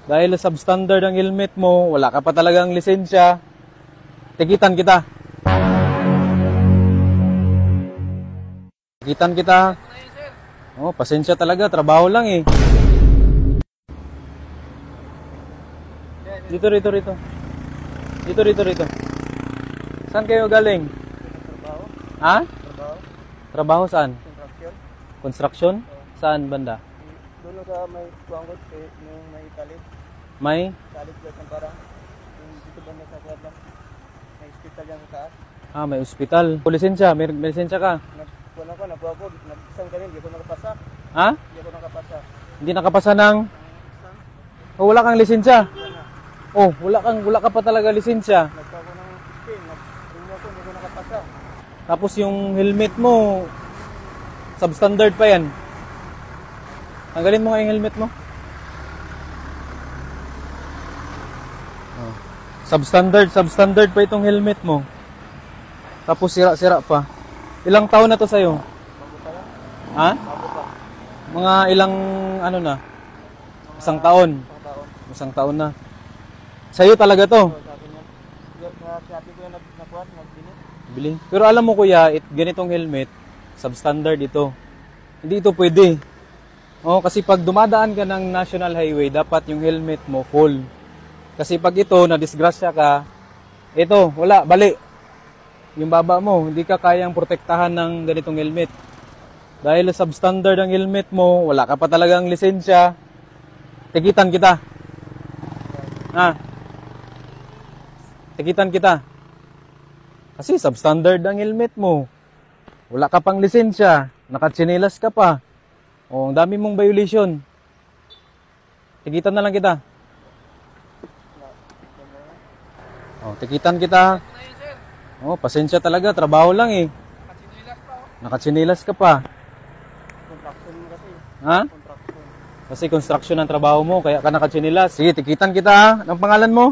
Dahil substandard ang helmet mo, wala ka pa talagang lisensya, tikitan kita. Tikitan kita. Oh, pasensya talaga, trabaho lang eh. Dito. Dito. Saan kayo galing? Trabaho. Ha? Trabaho. Trabaho saan? Construction. Construction? Saan banda? Doon sa may tuwangot, may talib. May? Talib dyan ng parang. Dito ba sa kwarta? May hospital yan sa taas. Ah, may ospital. Lisensya, may lisensya ka? Nagkuhan ako, nagbago. Nag-isang ka rin, hindi ko nakapasa. Ha? Hindi ko nakapasa. Hindi nakapasa ng... Oh, wala kang lisensya? Oh, wala ka pa talaga lisensya. Nagbago ng spin, nag-renew ako, hindi ko nakapasa. Tapos yung helmet mo, substandard pa yan. Tanggalin mo nga yung helmet mo. Oh. Substandard pa itong helmet mo. Tapos sira-sira pa. Ilang taon na to sa'yo? Bago pa lang. Ha? Bago pa. Mga ilang ano na? Isang taon. Isang taon. Isang taon na. Sa'yo talaga to. So, sabi niya, sabi ko yung nakuha, nagbili. Bili. Pero alam mo kuya, ganitong helmet, substandard ito. Hindi ito pwede. Oh, kasi pag dumadaan ka ng national highway, dapat yung helmet mo full. Kasi pag ito, na-disgrasya ka, ito, wala, bali. Yung baba mo, hindi ka kayang protektahan ng ganitong helmet. Dahil substandard ang helmet mo, wala ka pa talagang lisensya, tikitan kita. Ha? Tikitan kita. Kasi substandard ang helmet mo. Wala ka pang lisensya, nakatsinelas ka pa. Oh, ang dami mong violation. Tikitan na lang kita. Oh, tikitan kita. Oh, pasensya talaga, trabaho lang eh. Nakatsinelas ka pa. Contraction mo kasi. Ha? Contraction. Kasi construction ang trabaho mo, kaya ka nakatsinelas. Sige, tikitan kita ha. Anong pangalan mo?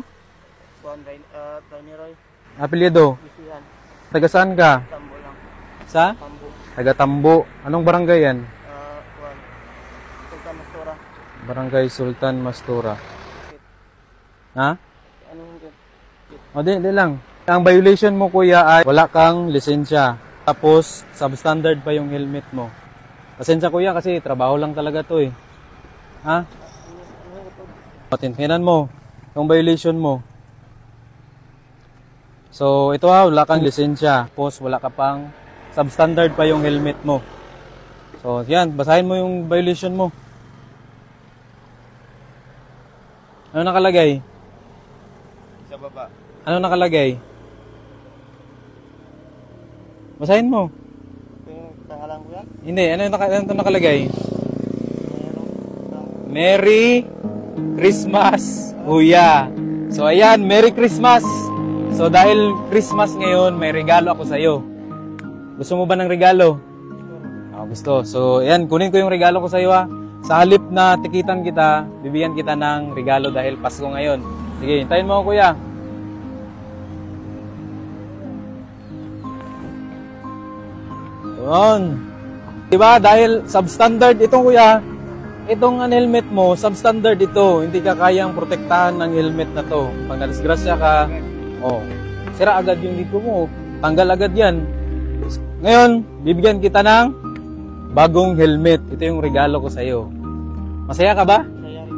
Juan Rainiroy. Apelyido. Isihan. Taga saan ka? Tambo lang. Sa? Tambo. Taga Tambo. Anong barangay yan? Juan. Sultan Mastora. Barangay Sultan Mastura. Ha? Anong yun? O, di lang. Ang violation mo, kuya, ay wala kang lisensya. Tapos, substandard pa yung helmet mo. Pasensya, kuya, kasi trabaho lang talaga to eh. Ha? Patintinan mo yung violation mo. So, ito ha, wala kang lisensya. Tapos, wala ka pang substandard pa yung helmet mo. So, yan, basahin mo yung violation mo. Ano nakalagay? Sa baba. Ano nakalagay? Basahin mo. Ito yung pangalan ko yan. Hindi, ano nakalagay? Merong Merry Christmas, Kuya. So, ayan, Merry Christmas. So, dahil Christmas ngayon, may regalo ako sa'yo. Gusto mo ba ng regalo? Gusto. So, ayan, kunin ko yung regalo ko sa'yo ha. Sa halip na tikitan kita, bibigyan kita ng regalo dahil Pasko ngayon. Sige, hintayin mo ako, Kuya. Yun. Diba? Dahil substandard itong, Kuya, itong helmet mo, substandard ito. Hindi ka kayang protektahan ng helmet na to. Pag nadisgrasya ka, sira agad yung dito mo. Tanggal agad yan. Ngayon, bibigyan kita ng bagong helmet. Ito yung regalo ko sa'yo. Masaya ka ba? Masaya rin.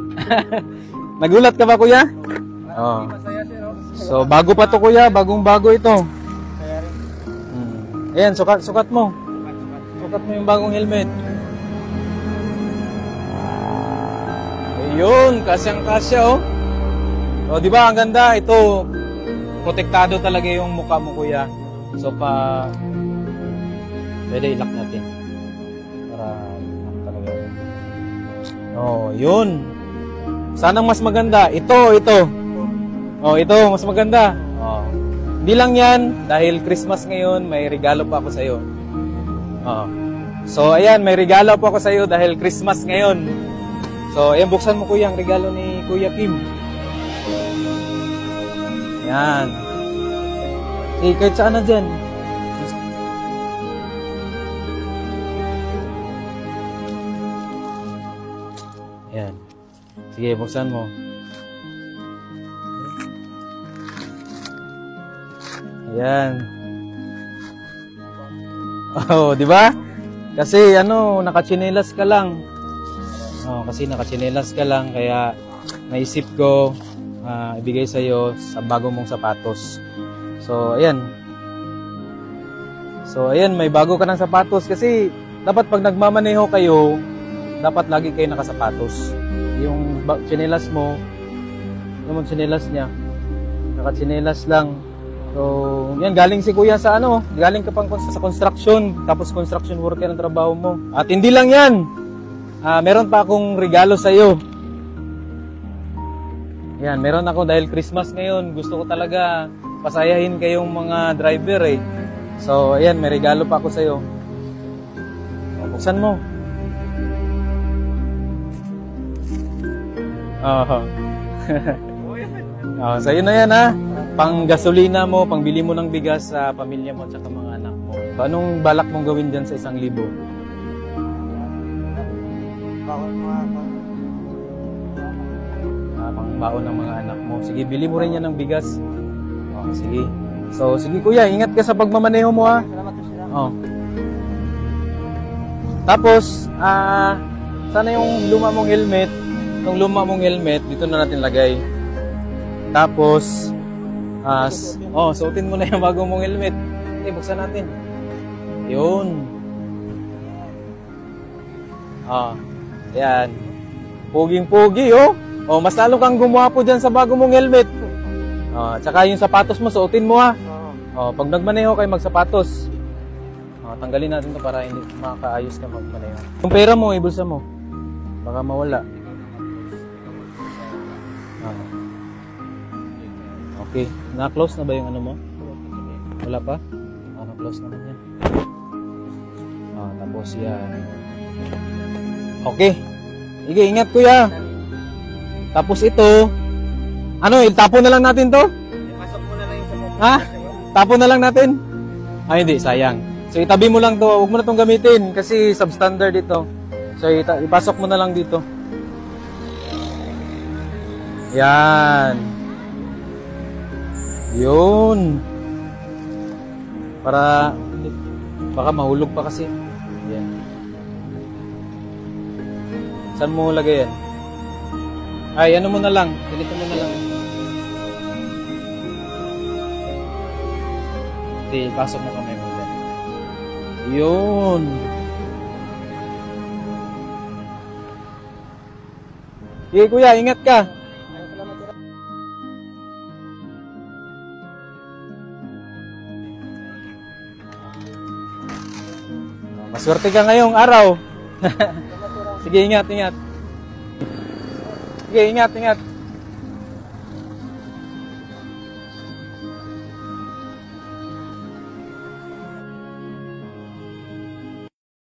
Nagulat ka ba, Kuya? Oo. Masaya sir. So, bago pa to, Kuya. Bagong-bago ito. Masaya rin. Ayan, sukat mo. Sukat mo yung bagong helmet. Ayun, kasyang-kasya, oh. O, di ba, ang ganda. Ito, protektado talaga yung mukha mo, Kuya. So, pwede ilak natin. Para, talaga. Oh, yun. Sanang mas maganda. Ito. Oh, ito, mas maganda. Oh. Hindi lang yan, dahil Christmas ngayon, may regalo pa ako sa'yo. Oh. So, ayan, may regalo pa ako sa'yo dahil Christmas ngayon. So, ayan, buksan mo, Kuya, ang regalo ni Kuya Kim. Yan. Kahit saan na dyan. Yan. Sige, buksan mo. Yan. Oh, di ba? Kasi nakachinelas ka lang. Oh, kasi nakachinelas ka lang kaya naisip ko ibigay sa iyo sa bago mong sapatos. So, ayan. May bago ka ng sapatos kasi dapat pag nagmamaneho kayo, dapat lagi kayo nakasapatos. Yung chinelas mo, yung chinelas niya, nakachinelas lang. So, yan, galing si kuya sa galing ka pang sa construction, tapos construction worker ang trabaho mo. At hindi lang yan, meron pa akong regalo sa iyo. Yan, meron ako dahil Christmas ngayon, gusto ko talaga pasayahin kayong mga driver eh. So, ayan, may regalo pa ako sa iyo. Buksan mo. Sa'yo na yan ha. Pang gasolina mo, pang bili mo ng bigas sa pamilya mo at saka mga anak mo. So, anong balak mong gawin dyan sa 1,000? Pang baon ng mga anak mo. Sige, bili mo rin yan ng bigas. Sige. So, sige kuya, ingat ka sa pagmamaneho mo ha. Salamat po sila. Tapos, sana yung luma mong helmet, dito na natin lagay. Tapos, suotin mo na yung bago mong helmet. Okay, buksan natin. Yun. Ayan. Poging-pogi, oh. Mas lalo kang gumwapo dyan sa bago mong helmet. Tsaka yung sapatos mo, suotin mo ha. Pag nagmaneho kayo, magsapatos. Tanggalin natin to para hindi makakaayos ka magmaneho. Yung pera mo, ibulsa mo. Baka mawala. Okay. Na-close na ba yung mo? Wala pa? Na-close naman yan. Tapos yan. Okay. Sige, ingat kuya. Tapos ito. Itapon na lang natin to? Pasok mo na lang yung sa mukha. Ha? Tapon na lang natin? Hindi, sayang. So itabi mo lang to. Huwag mo na itong gamitin kasi substandard ito. So ipasok mo na lang dito. Yan. Yun. Para baka mahulog pa kasi. Yan. Saan mo lagay yan? Ano mo na lang. Ganito mo na lang. Pasok mo kamay mo dyan. Yun. Sige kuya, ingat ka. Maswerte ka ngayong araw. Sige, ingat. Sige, ingat.